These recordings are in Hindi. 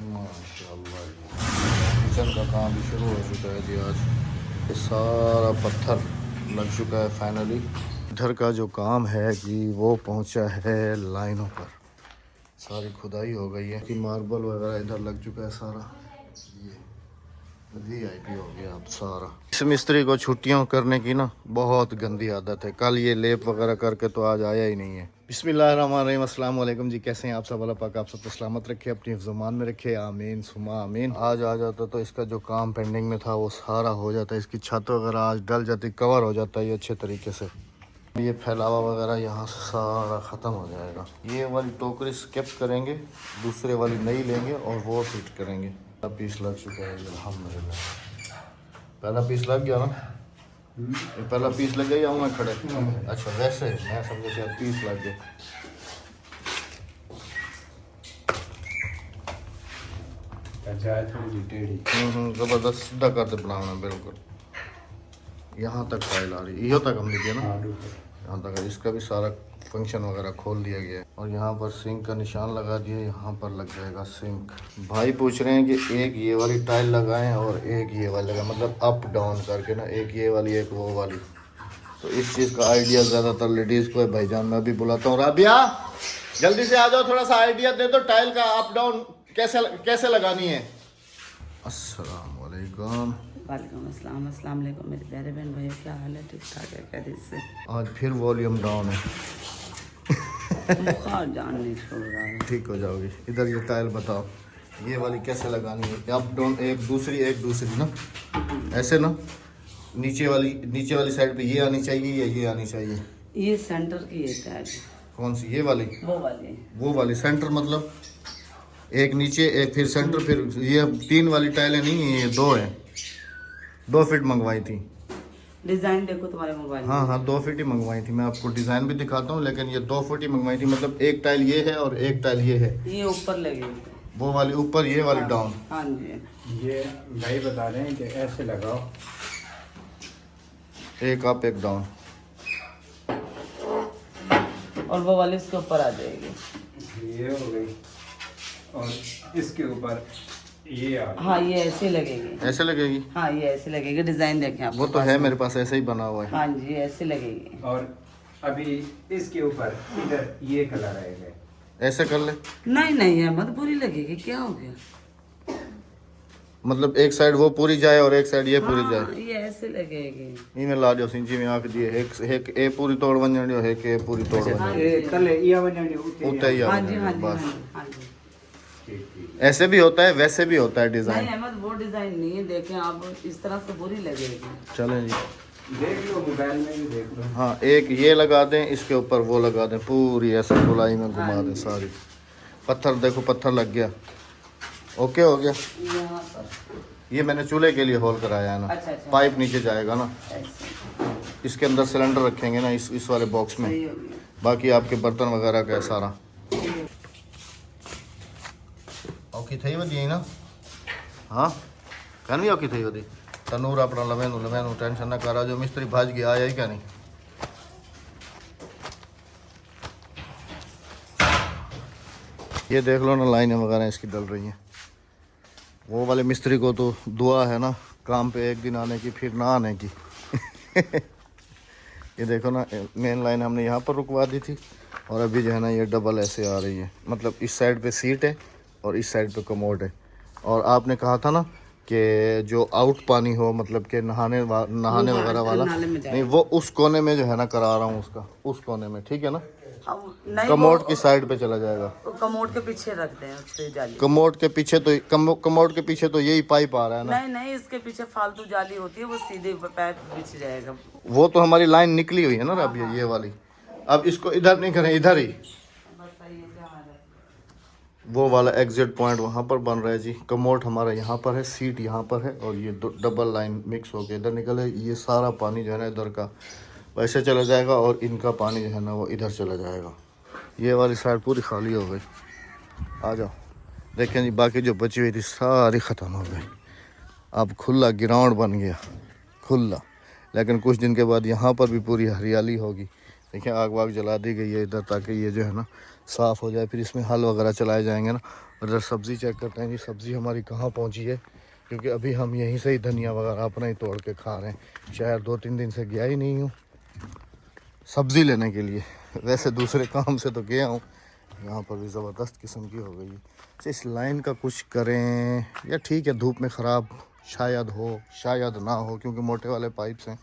माशाल्लाह किचन का काम भी शुरू हो चुका है जी। आज ये सारा पत्थर लग चुका है फाइनली। इधर का जो काम है जी वो पहुंचा है लाइनों पर, सारी खुदाई हो गई है कि मार्बल वगैरह इधर लग चुका है सारा। ये VIP हो गया अब सारा। इस मिस्त्री को छुट्टियों करने की ना बहुत गंदी आदत है। कल ये लेप वगैरह करके तो आज आया ही नहीं है। बिस्मिल्लाहिर्रहमानिर्रहीम, अस्सलाम वालेकुम जी। कैसे हैं आप सब? अल्लाह पाक आप सबको सलामत रखे, अपनी ज़ुबान में रखे, आमीन सुमा आमीन। आज आ जाता तो इसका जो काम पेंडिंग में था वो सारा हो जाता। इसकी छत वगैरह आज डल जाती, कवर हो जाता है ये अच्छे तरीके से। ये फैलावा वगैरह यहाँ से सारा ख़त्म हो जाएगा। ये वाली टोकरी स्किप करेंगे, दूसरे वाली नई लेंगे और वो फिट करेंगे। पीस लग चुका है अल्हम्दुलिल्लाह। पहला पीस लग गया ना? ये पहला पीस लग गया या मैं खड़े? अच्छा, वैसे मैं समझा शायद पीस लग गया। ज़बरदस्त सीधा कर दे बनाना बिल्कुल। यहाँ तक फाइल आ रही, यो तक हम लिखे ना, यहाँ तक। इसका भी सारा फंक्शन वगैरह खोल दिया गया है और यहाँ पर सिंक का निशान लगा दिया। यहाँ पर लग जाएगा सिंक। भाई पूछ रहे हैं कि एक ये वाली टाइल लगाएं और एक ये वाली लगाएं, मतलब अप डाउन करके ना, एक ये वाली एक वो वाली। तो इस चीज़ का आइडिया ज़्यादातर लेडीज़ को है। भाईजान मैं भी बुलाता हूँ, राबिया जल्दी से आ जाओ, थोड़ा सा आइडिया दे दो टाइल का अप डाउन कैसे लगानी है। अस्सलाम वालेकुम। वालेकुम अस्सलाम। अस्सलाम वालेकुम मेरे प्यारे बहन भाई, क्या हाल है? ठीक ठाक है? खैरियत से? आज फिर वॉल्यूम डाउन है। बुखार जान नहीं छोड़ रहा है। ठीक हो जाओगी। इधर ये टाइल बताओ, ये वाली कैसे लगानी है? अप डाउन एक दूसरी ना, ऐसे ना। नीचे वाली साइड पे ये आनी चाहिए या ये आनी चाहिए? ये सेंटर की है टाइल। कौन सी? ये वाली? वो वाली सेंटर मतलब एक नीचे एक फिर सेंटर। फिर ये 3 वाली टाइलें नहीं है, ये 2 है। 2 फीट मंगवाई थी। डिजाइन देखो तुम्हारे मोबाइल में। हाँ 2 फीट ही मंगवाई थी। मैं आपको डिजाइन भी दिखाता हूँ, लेकिन ये 2 फीट ही मंगवाई थी। मतलब एक टाइल ये है और एक टाइल ये है। ये ऊपर लगी, वो वाली ऊपर, ये वाली डाउन। हाँ जी। ये भाई बता रहे हैं कि ऐसे लगाओ, एक अप एक डाउन। और वो वाली इसके ऊपर आ जाएगी। ये हो गई और इसके ऊपर ये आ गई। हाँ ये ऐसे लगेगी। ऐसे लगेगी? हाँ ये ऐसे लगेगी। डिजाइन देखें आप। वो तो है मेरे पास, ऐसे ही बना हुआ है। हाँ जी ऐसे लगेगी। और अभी इसके ऊपर इधर ये कलर आएगा। ऐसे कर ले। नहीं अहमद बुरी लगेगी, क्या हो गया? मतलब एक साइड वो पूरी जाए और एक साइड ये पूरी जाए। हाँ, ये ऐसे लगेगी। इनमें ला दियो सिंची में आके दिए एक ए पूरी तोड़ बन जानी है, एक ए पूरी तोड़ बन जानी ये तले ये बन उतना ही हाँ जी हाँ जी बस। हाँ जी। ऐसे भी होता है वैसे भी होता है नहीं डिजाइन। अहमद वो डिजाइन नहीं है, देखें आप, इस तरह से बुरी लगेगी। चलें जी, देख लो मोबाइल में भी देख लो। हाँ एक ये लगा दें, इसके ऊपर वो लगा दें, पूरी ऐसे गोलाई में घुमा दें सारी। पत्थर देखो, पत्थर लग गया, ओके हो गया। यहाँ पर ये मैंने चूल्हे के लिए होल कराया है ना। अच्छा। पाइप नीचे जाएगा ना, ऐसे इसके अंदर सिलेंडर रखेंगे ना इस वाले बॉक्स में। सही हो गया। बाकी आपके बर्तन वगैरह का है सारा। औखी थी वधी ना? हाँ कहन भी औखी थी वधी। तनूर अपना लवेनू टेंशन ना करा, जो मिस्त्री भाज गया आया ही क्या नहीं। ये देख लो ना, लाइनें वगैरह इसकी डल रही हैं। वो वाले मिस्त्री को तो दुआ है ना काम पे एक दिन आने की, फिर ना आने की। ये देखो ना, मेन लाइन हमने यहाँ पर रुकवा दी थी और अभी जो है ना ये डबल ऐसे आ रही है। मतलब इस साइड पे सीट है और इस साइड पे कमोड है। और आपने कहा था ना कि जो आउट पानी हो, मतलब कि नहाने वगैरह वाला नहीं, वो उस कोने में जो है ना करा रहा हूँ, उसका उस कोने में, ठीक है ना? कमोड की साइड पे चला जाएगा। कमोड के पीछे रख दें उससे जाली। कमोड के पीछे तो कमोड के पीछे तो यही पाइप आ रहा है ना। नहीं इसके पीछे फालतू जाली होती है, वो सीधे पैप बिछ जाएगा। वो तो हमारी लाइन निकली हुई है ना अभी, ये वाली। अब इसको इधर नहीं करें, इधर ही वो वाला एग्जिट पॉइंट वहाँ पर बन रहा है जी। कमोड हमारा यहाँ पर है, सीट यहाँ पर है और ये डबल लाइन मिक्स होकर इधर निकले। ये सारा पानी जो है ना इधर का वैसे चला जाएगा और इनका पानी जो है ना वो इधर चला जाएगा। ये वाली साइड पूरी खाली हो गई। आ जाओ देखें जी, बाकी जो बची हुई थी सारी ख़त्म हो गई। अब खुला ग्राउंड बन गया, खुला। लेकिन कुछ दिन के बाद यहाँ पर भी पूरी हरियाली होगी। देखिए आग वाग जला दी गई है इधर, ताकि ये जो है ना साफ़ हो जाए, फिर इसमें हल वगैरह चलाए जाएंगे ना। और इधर सब्ज़ी चेक करते हैं कि सब्ज़ी हमारी कहाँ पहुँची है, क्योंकि अभी हम यहीं से ही धनिया वगैरह अपना ही तोड़ के खा रहे हैं। शहर 2-3 दिन से गया ही नहीं हूँ सब्ज़ी लेने के लिए, वैसे दूसरे काम से तो गया हूँ। यहाँ पर भी ज़बरदस्त किस्म की हो गई है। अच्छा, इस लाइन का कुछ करें या ठीक है, धूप में ख़राब शायद हो शायद ना हो, क्योंकि मोटे वाले पाइप्स हैं।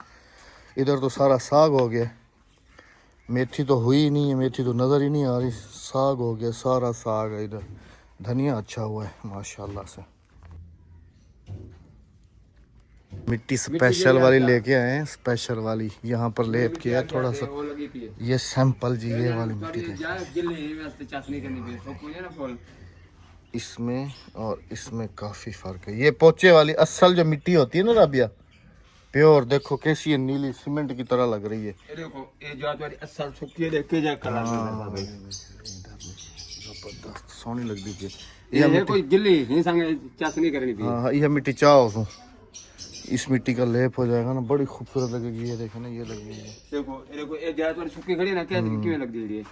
इधर तो सारा साग हो गया, मेथी तो हुई ही नहीं है, मेथी तो नज़र ही नहीं आ रही। साग हो गया, सारा साग है इधर। धनिया अच्छा हुआ है माशाल्लाह से। मिट्टी स्पेशल वाली लेके आए हैं, स्पेशल वाली यहाँ पर लेप किया है थोड़ा सा। ये सैंपल जी, ये वाली मिट्टी इसमें और इसमें काफ़ी फ़र्क है। ये पोचे वाली असल जो मिट्टी होती है ना राबिया, प्योर, देखो कैसी है, नीली सीमेंट की तरह लग रही है। देखो ये जो तुम्हारी असल सुखी है, देख के जा कलर जबरदस्त सोहनी लगती है। ये कोई गिल्ली नहीं संगे चाशनी करनी भी। हाँ, यह मिट्टी चाहो उसमें, इस मिट्टी का लेप हो जाएगा ना, बड़ी खूबसूरत लगेगी। ये देखो ना, ये लगी है, देखो ये जो तुम्हारी सुखी खड़ी है ना, कैसी किਵੇਂ लग रही है,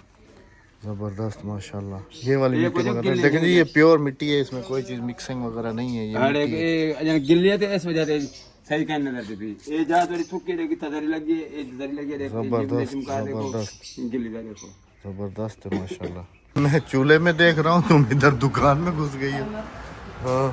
जबरदस्त माशाल्लाह। ये वाली मिट्टी वगैरह देखें जी, ये प्योर मिट्टी है, इसमें कोई चीज़ मिक्सिंग वगैरह नहीं है। ये गिल्ली है तो इस वजह से सही कहने लगती थी। ये जा थोड़ी सुखी देखी तजरी लगी है, ये तजरी लगी है, देखो जबरदस्त गिल्ली का देखो जबरदस्त है माशाल्लाह। मैं चूल्हे में देख रहा हूँ, तुम इधर दुकान में घुस गई हो। हाँ,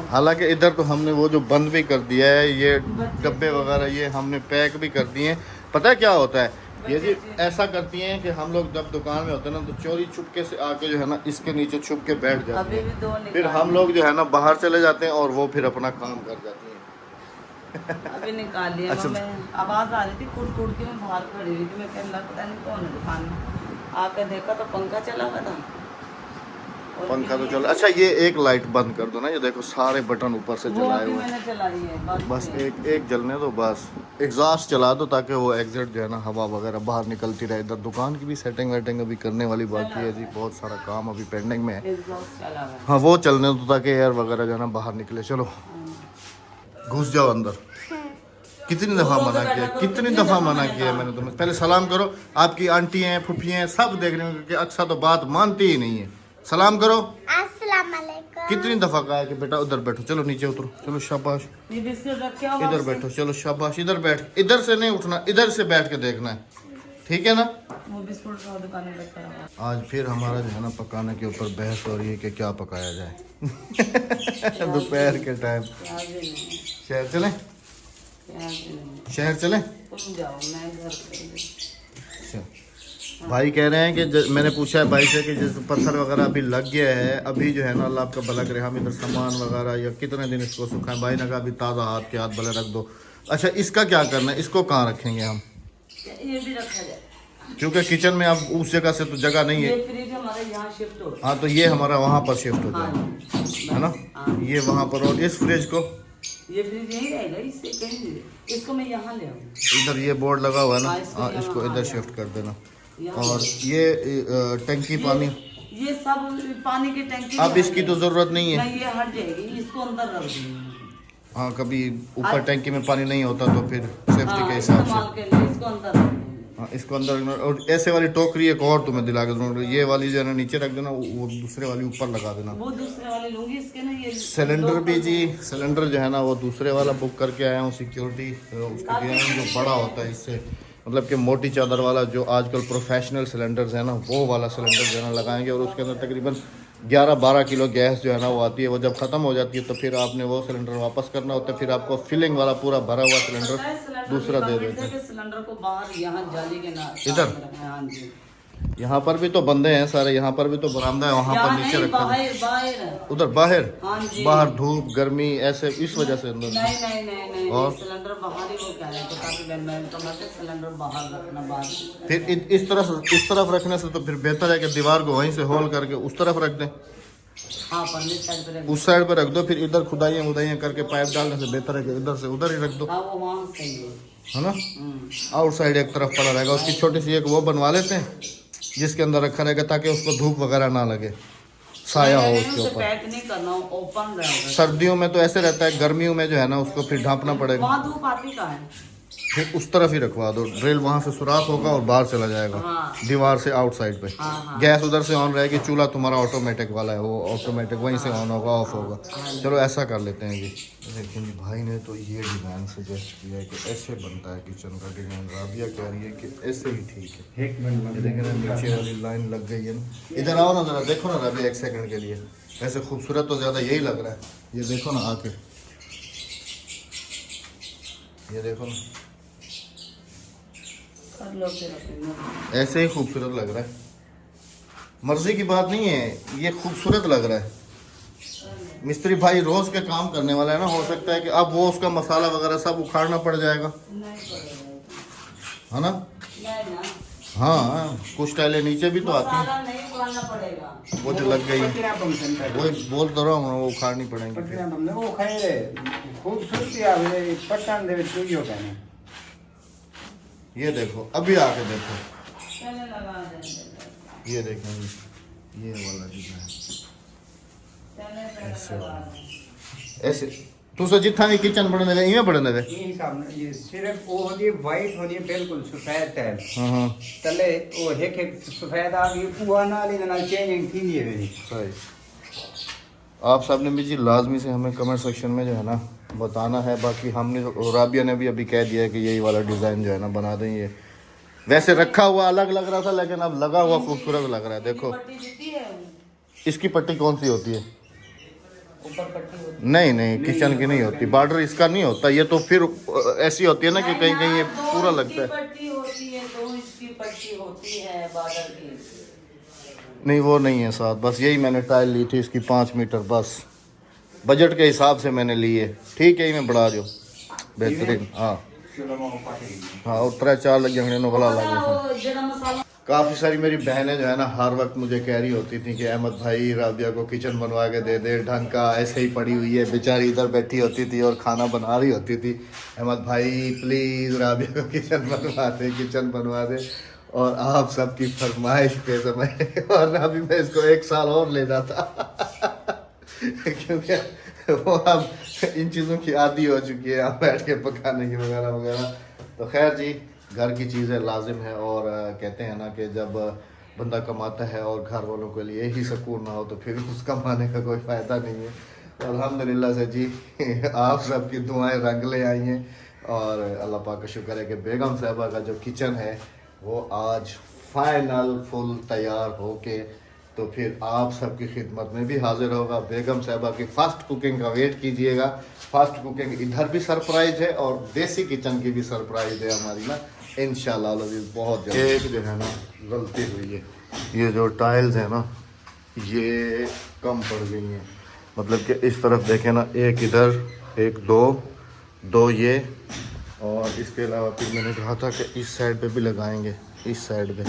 हालांकि इधर तो हमने वो जो बंद भी कर दिया है, ये डब्बे वगैरह ये हमने पैक भी कर दिए हैं। पता है क्या होता है, ये जी ऐसा करती हैं कि हम लोग जब दुकान में होते हैं ना, तो चोरी छुपके से आके जो है ना इसके नीचे छुप के बैठ जाते हैं, फिर हम लोग जो है ना बाहर चले जाते हैं और वो फिर अपना काम कर जाती हैं। अभी निकाल लिया। अच्छा। मैं आवाज आ रही थी कुड़ कुड़ की, मैं बाहर खड़ी हुई थी, मैं कहने लगा पता नहीं कौन है दुकान में। आकर देखा तो पंखा चला हुआ था। पंखा तो चल, अच्छा ये एक लाइट बंद कर दो ना, ये देखो सारे बटन ऊपर से चलाए हुए मैंने चलाई है, बस एक जलने दो, बस एग्जॉस्ट चला दो ताकि वो एग्जिट जो है ना हवा वगैरह बाहर निकलती रहे। इधर दुकान की भी सेटिंग वेटिंग अभी करने वाली बाकी है जी, बहुत सारा काम अभी पेंडिंग में है। हाँ, वो चलने दो ताकि एयर वगैरह जो है ना बाहर निकले। चलो घुस जाओ अंदर। कितनी दफ़ा मना किया, कितनी दफ़ा मना किया मैंने तुम्हें। पहले सलाम करो, आपकी आंटी हैं फुफी हैं सब देख रहे हैं कि अच्छा तो बात मानती ही नहीं है। सलाम करो। अस्सलाम वालेकुम। कितनी दफ़ा कहा है कि बेटा उधर बैठो, चलो नीचे उतरो, चलो शाबाश, इधर बैठो, चलो शाबाश, इधर बैठ, इधर से नहीं उठना, इधर से बैठ के देखना है, ठीक है ना। आज फिर हमारा जो है ना पकाने के ऊपर बहस हो रही है कि क्या पकाया जाए। दोपहर के टाइम शहर चलें, शहर चलें। भाई कह रहे हैं कि मैंने पूछा है भाई से कि जैसे पत्थर वगैरह अभी लग गया है, अभी जो है ना अल्लाह आपका भला करे, हम इधर सामान वगैरह या कितने दिन इसको सुखाएं। भाई ने कहा अभी ताज़ा हाथ के हाथ भले रख दो। अच्छा, इसका क्या करना है, इसको कहाँ रखेंगे हम? ये भी रखा जाए क्योंकि किचन में अब उस जगह से तो जगह नहीं है। ये फ्रिज हमारे यहाँ शिफ्ट हो। हाँ, तो ये हमारा वहाँ पर शिफ्ट हो जाएगा, है ना, ये वहाँ पर। और इस फ्रिज को, ये फ्रिज यहीं रहेगा, इससे कहीं नहीं, इसको मैं यहाँ ले आऊँगी। इधर ये बोर्ड लगा हुआ है ना, हाँ इसको इधर शिफ्ट कर देना। और ये टंकी पानी, ये सब पानी की टंकी अब इसकी तो जरूरत नहीं है, ये हट जाएगी, इसको अंदर रख देंगे। हाँ, कभी ऊपर टंकी में पानी नहीं होता तो फिर सेफ्टी के हिसाब से इसको अंदर रख देंगे। हाँ, इसको अंदर। और ऐसे वाली टोकरी एक और तुम्हें दिला के दूंगा, ये वाली जो है ना नीचे रख देना, वो दूसरे वाली ऊपर लगा देना। वो दूसरे वाले लूंगी, इसके ना ये सिलेंडर भी जी, सिलेंडर जो है ना वो दूसरे वाला बुक करके आया हूँ, सिक्योरिटी उसके दिया है, जो बड़ा होता है, इससे मतलब कि मोटी चादर वाला जो आजकल प्रोफेशनल सिलेंडर्स है ना, वो वाला सिलेंडर जो है ना लगाएंगे। और उसके अंदर तकरीबन 11-12 किलो गैस जो है ना वो आती है। वो जब ख़त्म हो जाती है तो फिर आपने वो सिलेंडर वापस करना होता है, फिर आपको फिलिंग वाला पूरा भरा हुआ सिलेंडर दूसरा दे देते हैं। सिलेंडर को बाहर यहाँ जाली के ना इधर हाँ जी, यहाँ पर भी तो बंदे हैं सारे, यहाँ पर भी तो बरामदा है, वहाँ पर नीचे रखा है, उधर बाहर, बाहर धूप गर्मी ऐसे इस वजह से अंदर नहीं और सिलेंडर बाहर ही, वो कह रहे थे सिलेंडर बाहर रखना, बाहर फिर इस तरफ रखने से तो फिर बेहतर है कि दीवार को वहीं से होल करके उस तरफ रख दें। हाँ, साइड पे उस साइड पर रख दो, फिर इधर खुदाइयाँ उदाइयाँ करके पाइप डालने से बेहतर है कि इधर से उधर ही रख दो, हाँ, वो वहाँ सही है ना। आउटसाइड एक तरफ पड़ा रहेगा, उसकी छोटी सी एक वो बनवा लेते हैं जिसके अंदर रखा रहेगा ताकि उसको धूप वगैरह ना लगे, साया हो उसके ऊपर। पैक नहीं करना, ओपन रहेगा। सर्दियों में तो ऐसे रहता है, गर्मियों में जो है ना उसको फिर ढांपना पड़ेगा। वहाँ धूप आती कहाँ है? फिर उस तरफ ही रखवा दो, ड्रिल वहाँ से सुराख होगा और बाहर चला जाएगा हाँ। दीवार से आउटसाइड पे। हाँ। गैस उधर से ऑन रहेगी, चूल्हा तुम्हारा ऑटोमेटिक वाला है, वो ऑटोमेटिक वहीं से ऑन होगा ऑफ होगा। चलो ऐसा कर लेते हैं जी। लेकिन जी भाई ने तो ये डिज़ाइन सजेस्ट किया है कि ऐसे बनता है किचन का डिज़ाइन। राबिया कह रही है कि ऐसे ही ठीक है। एक मिनट ये देखें ना, नीचे वाली लाइन लग गई है ना। इधर आओ ना ज़रा, देखो ना राबिया एक सेकंड के लिए। वैसे खूबसूरत तो ज़्यादा यही लग रहा है, ये देखो ना आके, ये देखो ना, कर लो फिर अपनी। ऐसे ही खूबसूरत लग रहा है। मर्जी की बात नहीं है, ये खूबसूरत लग रहा है। मिस्त्री भाई रोज के काम करने वाला है ना, हो सकता है कि अब वो उसका मसाला वगैरह सब उखाड़ना पड़ जाएगा, नहीं पड़ेगा, है ना। नहीं ना, हाँ, कुछ टाइलें नीचे भी तो आती हैं, मसाला नहीं उबालना पड़ेगा। वो जो लग गई, पटना फंक्शन का वही बोल तो रहा हूँ, वो उखाड़नी पड़ेंगी। पटना हमने वो खाए खूबसूरती आ गई पटन दे विच कोई हो कहने। ये देखो, अभी आके देखो, पहले लगा देंगे, ये देखेंगे, ये वाला डिजाइन पहले लगा देंगे। ऐसे तुझे जितना भी किचन बनने दे इवें बनने दे। ये हिसाब ने ये सिर्फ वो होती है वाइट होती है बिल्कुल सफेद टाइल हाँ तले वो एक सफेद आ गई पुआ नाली ना चेंजिंग थी नहीं है। सही। आप सब ने भी जी लाजमी से हमें कमेंट सेक्शन में जो है ना बताना है। बाकी हमने, राबिया ने भी अभी कह दिया है कि यही वाला डिज़ाइन जो है ना बना दें। ये वैसे रखा हुआ अलग लग रहा था, लेकिन अब लगा हुआ खूबसूरत लग रहा है। देखो पट्टी जितनी है इसकी पट्टी कौन सी होती है? ऊपर पट्टी होती नहीं नहीं, किचन की नहीं होती, बॉर्डर इसका नहीं होता। ये तो फिर ऐसी होती है ना कि कहीं कहीं ये पूरा लगता है। पट्टी होती है, 2 इंच की पट्टी होती है बॉर्डर की। नहीं वो नहीं है साथ, बस यही मैंने टाइल ली थी इसकी 5 मीटर, बस बजट के हिसाब से मैंने ली है। ठीक है, मैं बढ़ा जो बेहतरीन। हाँ हाँ, और 3-4 लग जाएंगे वाला लगे। वो जरा मसाला काफ़ी सारी मेरी बहनें जो है ना हर वक्त मुझे कह रही होती थी कि अहमद भाई राबिया को किचन बनवा के दे दे, ढंग का ऐसे ही पड़ी हुई है बेचारी, इधर बैठी होती थी और खाना बना रही होती थी। अहमद भाई प्लीज़ राबिया को किचन बनवा दे, किचन बनवा दे। और आप सबकी फरमाइश पे समय, और अभी मैं इसको 1 साल और ले जाता क्योंकि वो अब इन चीज़ों की आदी हो चुकी है, आप बैठ के पकाने की वगैरह वगैरह। तो खैर जी, घर की चीज़ें लाजिम है। और कहते हैं ना कि जब बंदा कमाता है और घर वालों के लिए ही सुकून ना हो तो फिर उस कमाने का कोई फ़ायदा नहीं है। तो अल्हम्दुलिल्लाह से जी आप सबकी दुआएं रंग ले आई हैं। और अल्लाह पाक का शुक्र है कि बेगम साहबा का जो किचन है वो आज फाइनल फुल तैयार होके तो फिर आप सबकी खिदमत में भी हाजिर होगा। बेगम साहबा की फ़ास्ट कुकिंग का वेट कीजिएगा। फास्ट कुकिंग इधर भी सरप्राइज है और देसी किचन की भी सरप्राइज है हमारी ना, इंशाल्लाह बहुत जल्द। एक जो है ना गलती हुई है, ये जो टाइल्स है ना ये कम पड़ गई हैं। मतलब कि इस तरफ देखें ना, एक इधर, एक दो ये, और इसके अलावा फिर मैंने कहा था कि इस साइड पे भी लगाएंगे, इस साइड पे।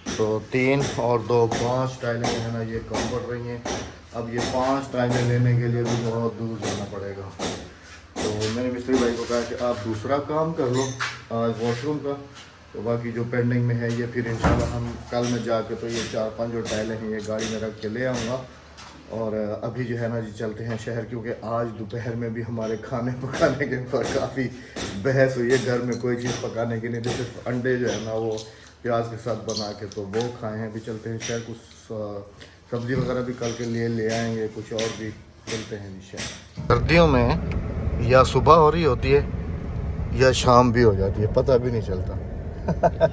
तो 3 और 2 5 टाइलें जो है ना ये कम पड़ रही हैं। अब ये 5 टाइलें लेने के लिए भी बहुत दूर जाना पड़ेगा। तो मैंने मिस्त्री भाई को कहा कि आप दूसरा काम कर लो आज वॉशरूम का, तो बाकी जो पेंडिंग में है ये फिर इंशाल्लाह हम कल में जाके तो ये 4-5 जो टाइलें हैं ये गाड़ी में रख के ले आऊँगा। और अभी जो है ना जी चलते हैं शहर, क्योंकि आज दोपहर में भी हमारे खाने पकाने के ऊपर काफ़ी बहस हुई है। घर में कोई चीज़ पकाने की नहीं थी, सिर्फ अंडे जो है ना वो प्याज के साथ बना के तो वो खाए हैं। अभी चलते हैं शहर, कुछ सब्ज़ी वगैरह भी कल के लिए ले आएंगे, कुछ और भी चलते हैं जी शहर। सर्दियों में या सुबह हो रही होती है या शाम भी हो जाती है, पता भी नहीं चलता।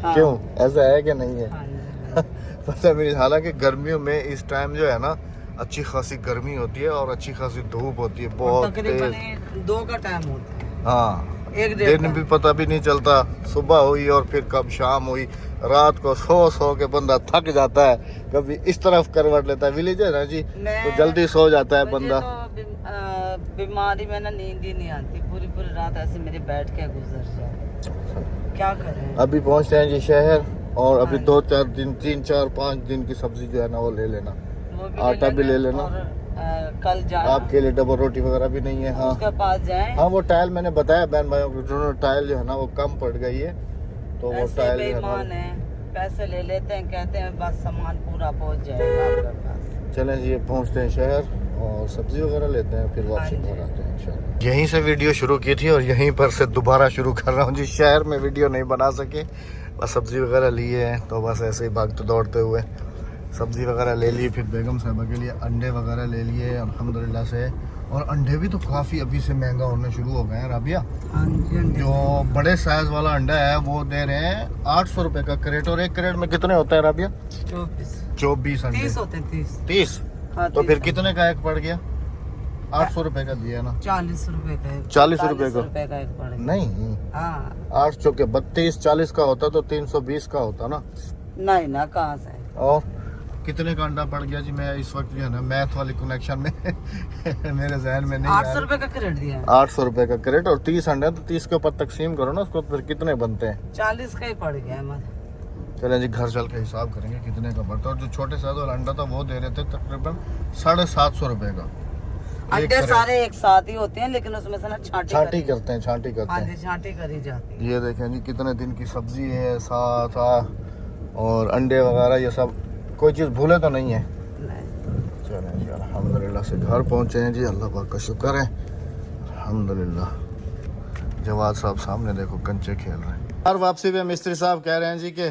हाँ। क्यों, ऐसा है कि नहीं है? हाँ। पता भी नहीं। हालांकि गर्मियों में इस टाइम जो है ना अच्छी खासी गर्मी होती है और अच्छी खासी धूप होती है, बहुत तकरीबन तेज। 2 का टाइम होता है, हाँ, 1-1:30 दिन भी पता भी नहीं चलता, सुबह हुई और फिर कब शाम हुई। रात को सो के बंदा थक जाता है, कभी इस तरफ करवट लेता है, विलेज है ना जी, तो जल्दी सो जाता है बंदा। तो बीमारी में ना नींद ही नहीं आती, पूरी रात ऐसे मेरे बैठ के गुजर जाए, क्या करें। अभी पहुंचते हैं जी शहर, और अभी 2-4 दिन 3-4-5 दिन की सब्जी जो है ना वो ले लेना, आटा भी ले लेना। और कल जाए आपके लिए डबल रोटी वगैरह भी नहीं है। हाँ उसके पास जाए। हाँ, वो टाइल मैंने बताया बहन भाइयों को, दोनों टाइल जो है ना वो कम पड़ गई है, तो वो ऐसे टाइल जो है बेईमान ना है, पैसे ले लेते हैं, कहते हैं बस सामान पूरा पहुंच जाएगा आपके पास। चलें जी, पहुंचते हैं शहर और सब्जी वगैरह लेते हैं, फिर वापसी घर आते हैं इंशाल्लाह। यहीं से वीडियो शुरू की थी और यहीं पर से दोबारा शुरू कर रहा हूँ जी। शहर में वीडियो नहीं बना सके, बस सब्जी वगैरह लिए हैं तो बस ऐसे ही भागते दौड़ते हुए सब्जी वगैरह ले ली। फिर बेगम साहबा के लिए अंडे वगैरह ले लिए अल्हम्दुलिल्लाह से। और अंडे भी तो काफ़ी अभी से महंगा होने शुरू हो गए हैं राबिया। जो बड़े साइज वाला अंडा है वो दे रहे हैं 800 रुपये का क्रेट। और एक क्रेट में कितने होते हैं राबिया? 24 अंडे। 30 होते हैं, 30। 30? हाँ, तो 30 फिर कितने का एक पड़ गया? 800 रुपये का दिया ना? 40 रुपए का 40 रुपये का? का एक पड़ गया। नहीं, हाँ 8 चौके 32, 40 का होता तो 320 का होता ना। नहीं ना, कहाँ से? और कितने का अंडा पड़ गया जी? मैं इस वक्त जो है ना मैथ वाली कनेक्शन में मेरे जहन में नहीं 800 रुपए का क्रेट दिया। 800 रुपये का क्रेट और 30 अंडे, तो 30 के ऊपर तकसीम करो ना उसको, फिर कितने बनते हैं? 40 का ही पड़ गया है। चलें जी, घर चल के हिसाब करेंगे कितने का बढ़ता है। और जो छोटे साइज वाला अंडा था वो दे रहे थे तकरीबन 750 रुपये का। अंडे सारे एक साथ ही होते हैं, लेकिन उसमें से ना छांटी करते हैं, छांटी करते हाँ हैं। जी, छांटी करी जाती है। ये देखें जी कितने दिन की सब्जी है साथ, और अंडे वगैरह ये सब, कोई चीज़ भूले तो नहीं है। नहीं। चलें जी, अल्हम्दुलिल्लाह से घर पहुँचे हैं जी, अल्लाह पाक का शुक्र है अल्हम्दुलिल्लाह। जवाद साहब सामने देखो कंचे खेल रहे हैं। हर वापसी पे मिस्त्री साहब कह रहे हैं जी कि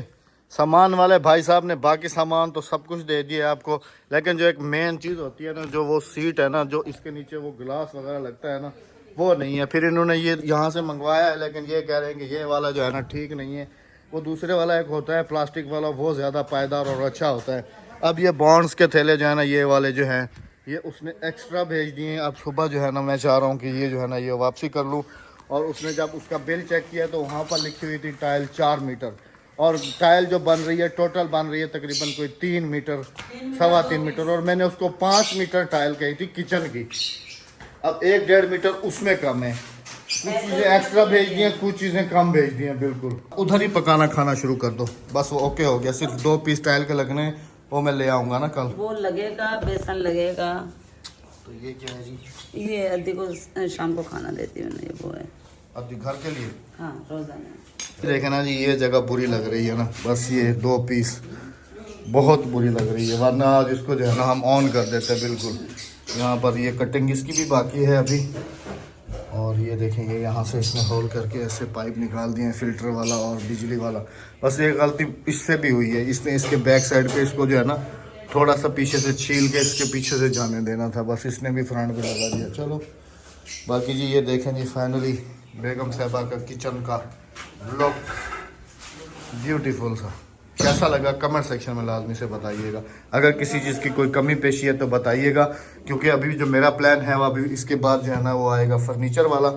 सामान वाले भाई साहब ने बाकी सामान तो सब कुछ दे दिया आपको, लेकिन जो एक मेन चीज़ होती है ना, जो वो सीट है ना, जो इसके नीचे वो गिलास वगैरह लगता है ना, वो नहीं है। फिर इन्होंने ये यहाँ से मंगवाया है, लेकिन ये कह रहे हैं कि ये वाला जो है ना ठीक नहीं है। वो दूसरे वाला एक होता है प्लास्टिक वाला, वो ज़्यादा पायदार और अच्छा होता है। अब ये बॉन्ड्स के थैले जो है ना, ये वाले जो हैं, ये उसने एक्स्ट्रा भेज दिए हैं। अब सुबह जो है ना मैं चाह रहा हूँ कि ये जो है ना ये वापसी कर लूँ। और उसने जब उसका बिल चेक किया तो वहाँ पर लिखी हुई थी टाइल 4 मीटर, और टाइल जो बन रही है टोटल बन रही है तकरीबन कोई 3 मीटर, 3.25 मीटर, और मैंने उसको 5 मीटर टाइल कही थी किचन की। अब 1-1.5 मीटर उसमें कम है। कुछ चीज़ें एक्स्ट्रा भेज दी हैं, कुछ चीज़ें कम भेज दी हैं। बिल्कुल उधर ही पकाना खाना शुरू कर दो, बस वो ओके हो गया। सिर्फ 2 पीस टाइल के लगने, वो मैं ले आऊँगा ना कल। वो लगेगा, बेसन लगेगा। तो ये क्या है जी? ये अद्दी को शाम को खाना देती हूँ। ये वो है अब घर के लिए? हाँ, रोजाना। देखे ना जी, ये जगह बुरी लग रही है ना, बस ये 2 पीस बहुत बुरी लग रही है, वरना आज इसको जो है ना हम ऑन कर देते हैं बिल्कुल। यहाँ पर ये कटिंग इसकी भी बाकी है अभी। और ये देखेंगे यहाँ से इसने होल करके ऐसे पाइप निकाल दिए हैं, फिल्टर वाला और बिजली वाला। बस एक गलती इससे भी हुई है, इसने इसके बैक साइड पे इसको जो है ना थोड़ा सा पीछे से छील के इसके पीछे से जाने देना था, बस इसने भी फ्रंट पे लगा दिया। चलो बाकी जी ये देखें जी, फाइनली बेगम साहबा का किचन का ब्लॉग ब्यूटीफुल सा। कैसा लगा कमेंट सेक्शन में लाजमी से बताइएगा। अगर किसी चीज़ की कोई कमी पेशी है तो बताइएगा, क्योंकि अभी जो मेरा प्लान है वो अभी इसके बाद जो है ना वो आएगा फर्नीचर वाला।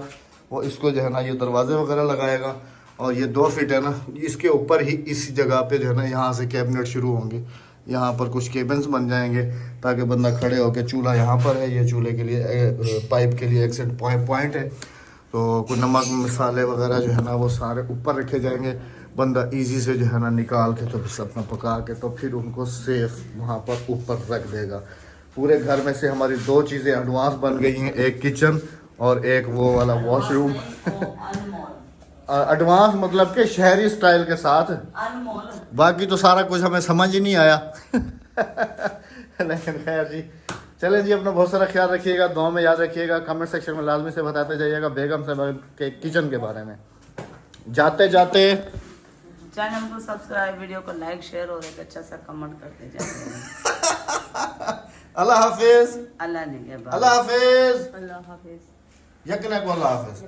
वो इसको जो है ना ये दरवाजे वगैरह लगाएगा, और ये 2 फीट है ना, इसके ऊपर ही इस जगह पे जो है ना यहाँ से कैबिनेट शुरू होंगे। यहाँ पर कुछ केबिन्स बन जाएंगे ताकि बंदा खड़े होकर, चूल्हा यहाँ पर है, ये चूल्हे के लिए पाइप के लिए एक्सेट पॉइंट है, तो कोई नमक मसाले वगैरह जो है ना वो सारे ऊपर रखे जाएंगे। बंदा इजी से जो है ना निकाल के तो फिर अपना पका के तो फिर उनको सेफ वहाँ पर ऊपर रख देगा। पूरे घर में से हमारी 2 चीज़ें एडवांस बन गई हैं, एक किचन और एक वो वाला वॉशरूम। एडवांस मतलब कि शहरी स्टाइल के साथ। बाकी तो सारा कुछ हमें समझ ही नहीं आया। लेकिन खैर जी, चलें जी, अपना बहुत सारा ख्याल रखिएगा, दुआ में याद रखिएगा, कमेंट सेक्शन में लाजमी से बताते जाइएगा बेगम साहब के किचन के बारे में। जाते जाते चैनल को सब्सक्राइब, वीडियो को लाइक, शेयर और एक अच्छा सा कमेंट करते जाइए। अल्लाह हाफिज। अल्लाह ने के बाद अल्लाह हाफिज। अल्लाह हाफिज। यकने को अल्लाह हाफिज।